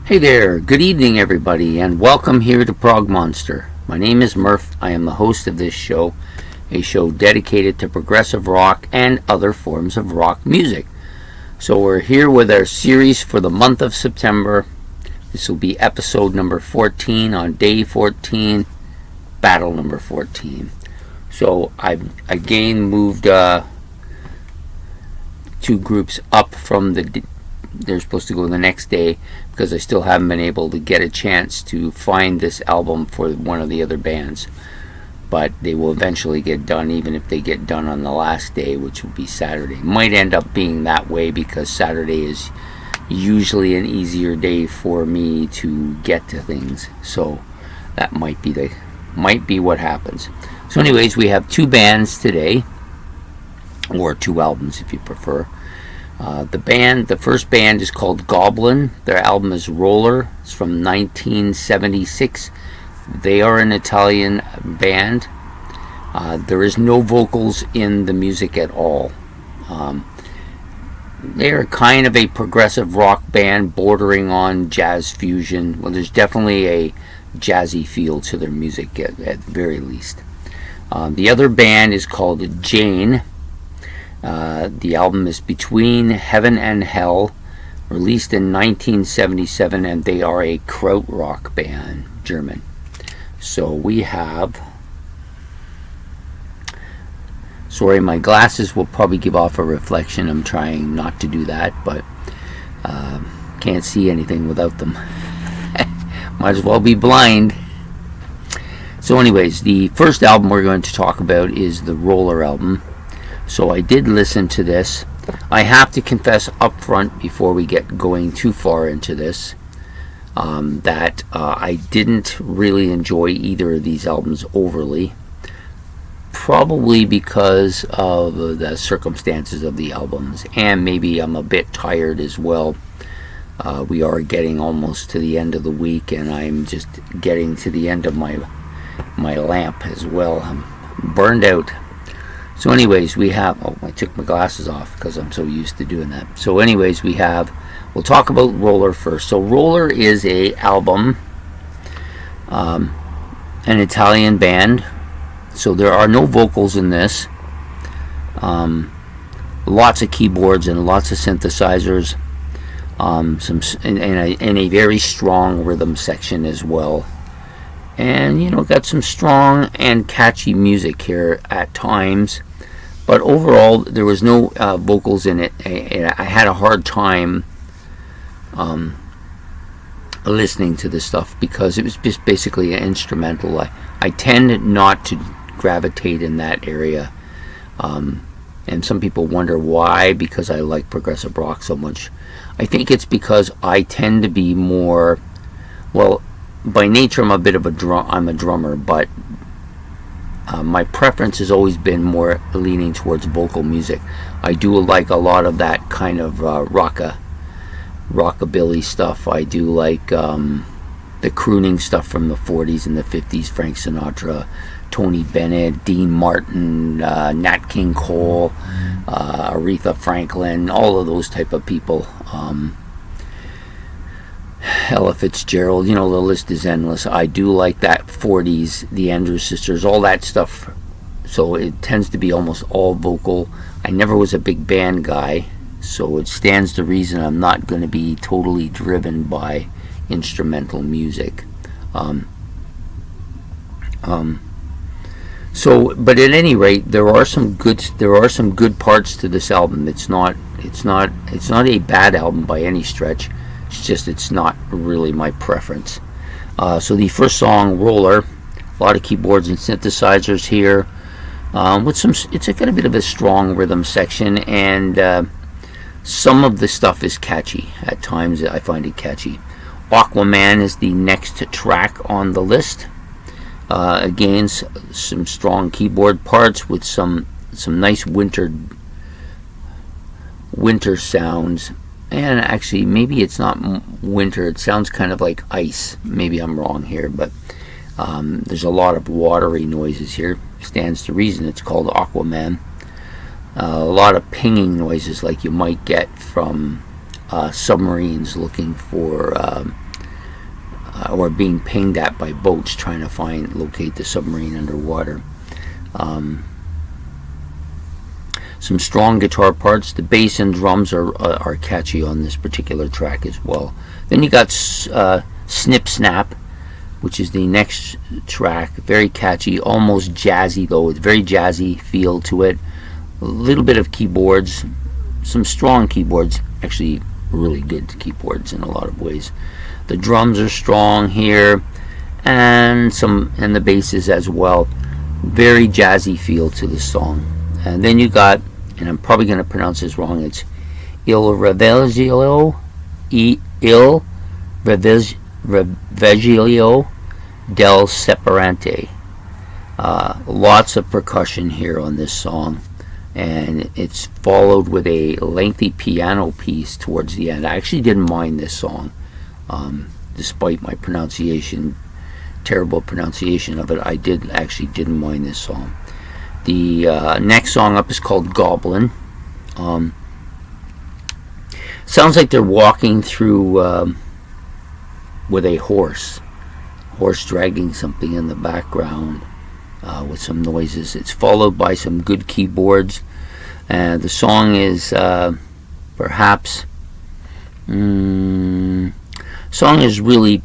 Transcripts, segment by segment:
Hey there, good evening everybody, and welcome here to Prog Monster. My name is Murph. I am the host of this show, a show dedicated to progressive rock and other forms of rock music. So we're here with our series for the month of September. This will be episode number 14 on day 14, battle number 14. So I've again moved two groups up from they're supposed to go the next day because I still haven't been able to get a chance to find this album for one of the other bands. But they will eventually get done, even if they get done on the last day, which will be Saturday. Might end up being that way because Saturday is usually an easier day for me to get to things. So that might be what happens. So anyways, we have two bands today, or two albums if you prefer. The first band is called Goblin. Their album is Roller. It's from 1976. They are an Italian band. There is no vocals in the music at all. They're kind of a progressive rock band bordering on jazz fusion. Well, there's definitely a jazzy feel to their music at the very least. The other band is called Jane. The album is Between Heaven and Hell, released in 1977, and they are a krautrock band, German. So we have... Sorry, my glasses will probably give off a reflection. I'm trying not to do that, but can't see anything without them. Might as well be blind. So anyways, the first album we're going to talk about is the Roller album. So I did listen to this. I have to confess up front before we get going too far into this that I didn't really enjoy either of these albums overly. Probably because of the circumstances of the albums, and maybe I'm a bit tired as well. We are getting almost to the end of the week, and I'm just getting to the end of my lamp as well. I'm burned out. So anyways, we have... Oh, I took my glasses off because I'm so used to doing that. So anyways, we'll talk about Roller first. So Roller is a album, an Italian band. So there are no vocals in this. Lots of keyboards and lots of synthesizers. And a very strong rhythm section as well. And, got some strong and catchy music here at times. But overall, there was no vocals in it. I had a hard time listening to this stuff because it was just basically an instrumental. I tend not to gravitate in that area. And some people wonder why, because I like progressive rock so much. I think it's because I tend to be more... Well, by nature, I'm a drummer, but my preference has always been more leaning towards vocal music. I do like a lot of that kind of rockabilly stuff. I do like the crooning stuff from the 40s and the 50s, Frank Sinatra, Tony Bennett, Dean Martin, Nat King Cole, Aretha Franklin, all of those type of people. Ella Fitzgerald, the list is endless. I do like that 40s, the Andrews Sisters, all that stuff. So it tends to be almost all vocal. I never was a big band guy, so it stands to reason I'm not going to be totally driven by instrumental music. But at any rate, there are some good parts to this album. It's not a bad album by any stretch. It's not really my preference. So the first song, Roller, a lot of keyboards and synthesizers here. It's got a bit of a strong rhythm section, and some of the stuff is catchy. At times I find it catchy. Aquaman is the next track on the list. Again, some strong keyboard parts with some nice winter sounds. And actually, maybe it's not winter. It sounds kind of like ice. Maybe I'm wrong here, but there's a lot of watery noises here. Stands to reason it's called Aquaman. A lot of pinging noises like you might get from submarines looking for or being pinged at by boats trying to locate the submarine underwater. Some strong guitar parts. The bass and drums are catchy on this particular track as well. Then you got Snip Snap, which is the next track. Very catchy, almost jazzy though. It's very jazzy feel to it. A little bit of keyboards, some strong keyboards, actually really good keyboards in a lot of ways. The drums are strong here, and the basses as well. Very jazzy feel to the song. And then you got, and I'm probably going to pronounce this wrong, it's Il Reveglio del Separante. Lots of percussion here on this song, and it's followed with a lengthy piano piece towards the end. I actually didn't mind this song, despite my terrible pronunciation of it. I didn't mind this song. The next song up is called Goblin. Sounds like they're walking through with a horse dragging something in the background with some noises. It's followed by some good keyboards. The song is song is really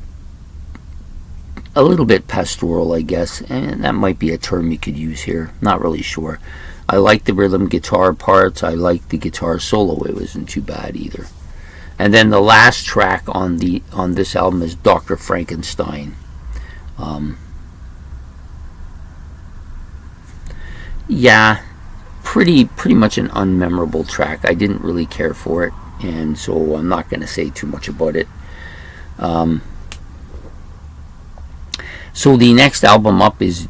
a little bit pastoral, I guess, and that might be a term you could use here. Not really sure. I like the rhythm guitar parts. I like the guitar solo. It wasn't too bad either. And then the last track on this album is Dr. Frankenstein. Yeah, pretty much an unmemorable track. I didn't really care for it, and so I'm not going to say too much about it. So the next album up is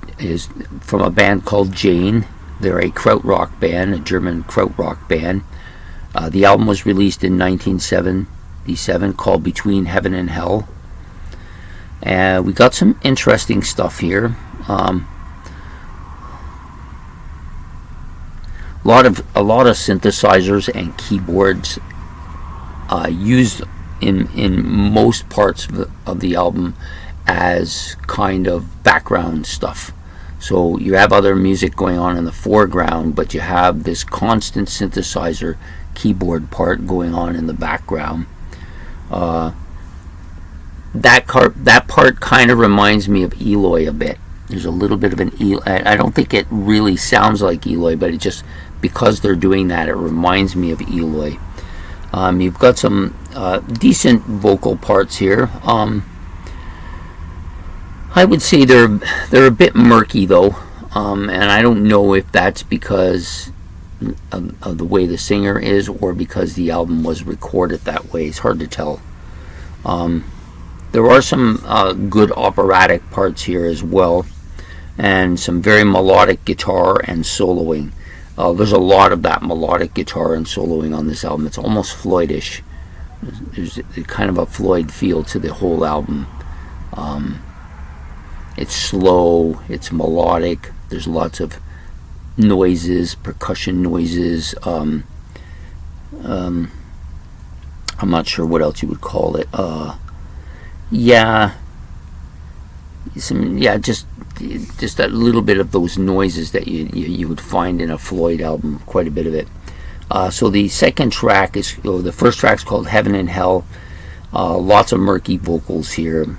from a band called Jane. They're a krautrock band, a German krautrock band. The album was released in 1977, called Between Heaven and Hell. We got some interesting stuff here. A lot of synthesizers and keyboards used in most parts of the album as kind of background stuff. So you have other music going on in the foreground, but you have this constant synthesizer keyboard part going on in the background. That part kind of reminds me of Eloy a bit. There's a little bit of an Eloy. I don't think it really sounds like Eloy, but it just, because they're doing that, it reminds me of Eloy. You've got some decent vocal parts here. I would say they're a bit murky though, and I don't know if that's because of the way the singer is or because the album was recorded that way. It's hard to tell. There are some good operatic parts here as well, and some very melodic guitar and soloing. There's a lot of that melodic guitar and soloing on this album. It's almost Floydish. There's kind of a Floyd feel to the whole album. It's slow, it's melodic, there's lots of noises, percussion noises. I'm not sure what else you would call it. Just a little bit of those noises that you would find in a Floyd album, quite a bit of it. So the second track the first track's called Heaven and Hell. Lots of murky vocals here.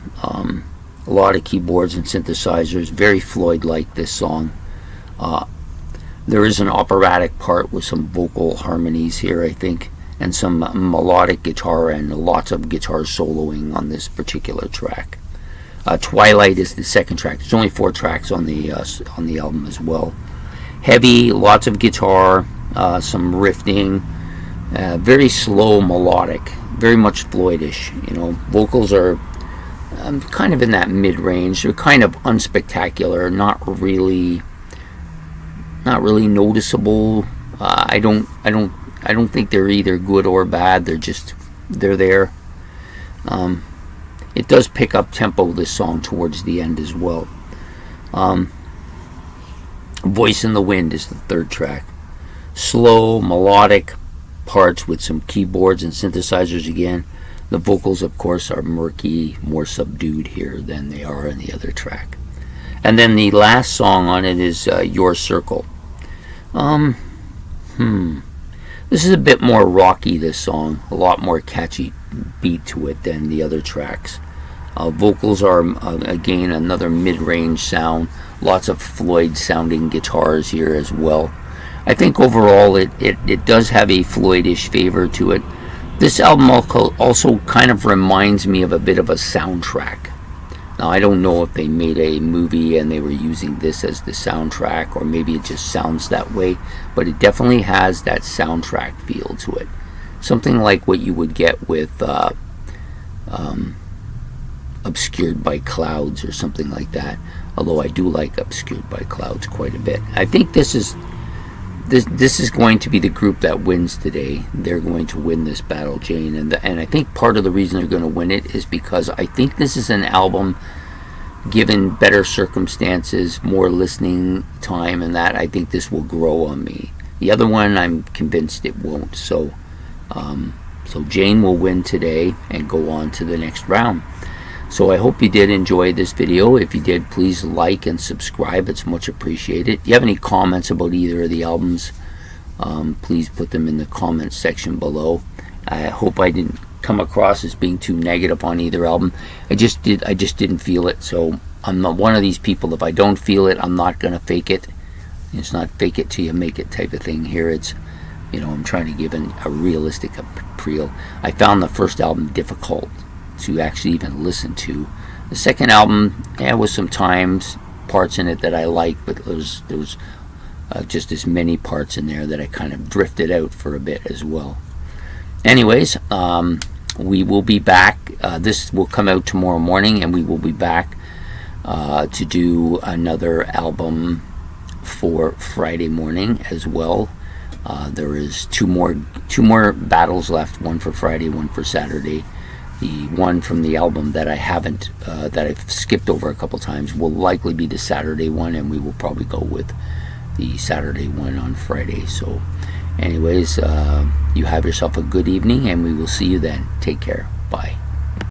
A lot of keyboards and synthesizers, very Floyd-like this song. There is an operatic part with some vocal harmonies here, I think, and some melodic guitar and lots of guitar soloing on this particular track. Twilight is the second track. There's only 4 tracks on the album as well. Heavy, lots of guitar, some riffing, very slow melodic, very much Floydish. Vocals are kind of in that mid-range. They're kind of unspectacular, not really noticeable. I don't think they're either good or bad. They're there. It does pick up tempo, this song, towards the end as well. Voice in the Wind is the third track. Slow, melodic parts with some keyboards and synthesizers again. The vocals, of course, are murky, more subdued here than they are in the other track. And then the last song on it is Your Circle. This is a bit more rocky, this song. A lot more catchy beat to it than the other tracks. Vocals are, again, another mid-range sound. Lots of Floyd-sounding guitars here as well. I think overall it does have a Floyd-ish flavor to it. This album also kind of reminds me of a bit of a soundtrack. Now, I don't know if they made a movie and they were using this as the soundtrack, or maybe it just sounds that way, but it definitely has that soundtrack feel to it. Something like what you would get with Obscured by Clouds or something like that, although I do like Obscured by Clouds quite a bit. I think this is going to be the group that wins today. They're going to win this battle, Jane, and I think part of the reason they're going to win it is because I think this is an album, given better circumstances, more listening time and that, I think this will grow on me. The other one, I'm convinced it won't. So Jane will win today and go on to the next round. So I hope you did enjoy this video. If you did, please like and subscribe. It's much appreciated. If you have any comments about either of the albums, please put them in the comments section below. I hope I didn't come across as being too negative on either album. I just didn't feel it. So I'm not one of these people. If I don't feel it, I'm not gonna fake it. It's not fake it till you make it type of thing here. It's, I'm trying to give a realistic appeal. I found the first album difficult to actually even listen to. The second album, with some parts in it that I liked, but there was just as many parts in there that I kind of drifted out for a bit as well. Anyways, we will be back. This will come out tomorrow morning, and we will be back to do another album for Friday morning as well. There is two more battles left, one for Friday, one for Saturday. The one from the album that I haven't, that I've skipped over a couple times, will likely be the Saturday one, and we will probably go with the Saturday one on Friday. So anyways, you have yourself a good evening, and we will see you then. Take care. Bye.